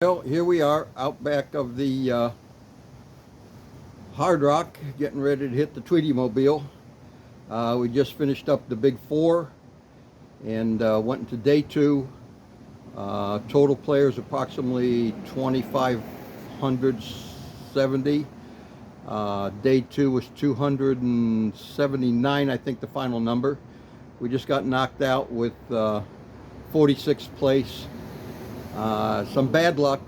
Well, here we are out back of the Hard Rock, getting ready to hit the Tweety Mobile. We just finished up the Big Four and went into day two. Total players approximately 2,570. Day two was 279, I think the final number. We just got knocked out with 46th place. Some bad luck.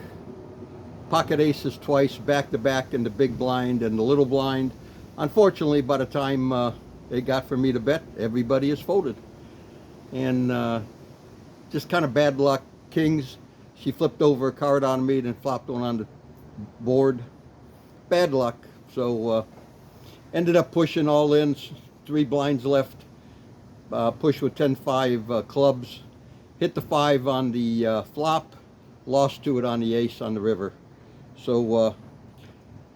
Pocket aces twice, back to back in the big blind and the little blind. Unfortunately, by the time they got for me to bet, everybody is folded. And just kind of bad luck. Kings, she flipped over a card on me, then flopped one on the board. Bad luck. So ended up pushing all in, 3 blinds left. Push with 10-5 clubs. Hit the 5 on the flop. Lost to it on the ace on the river. So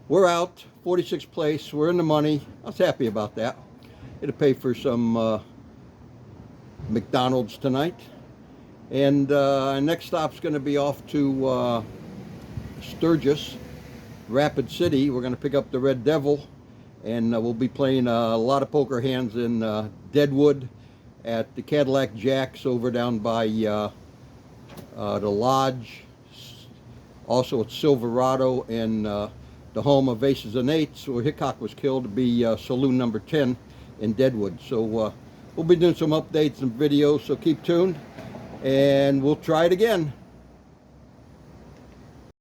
we're out, 46th place. We're in the money. I was happy about that. It'll pay for some McDonald's tonight. And next stop's going to be off to Sturgis, Rapid City. We're going to pick up the Red Devil, and we'll be playing a lot of poker hands in Deadwood at the Cadillac Jacks over down by the Lodge. Also at Silverado, and the home of Aces and Eights, where Hickock was killed, to be Saloon number 10 in Deadwood. So we'll be doing some updates and videos, so keep tuned, and we'll try it again.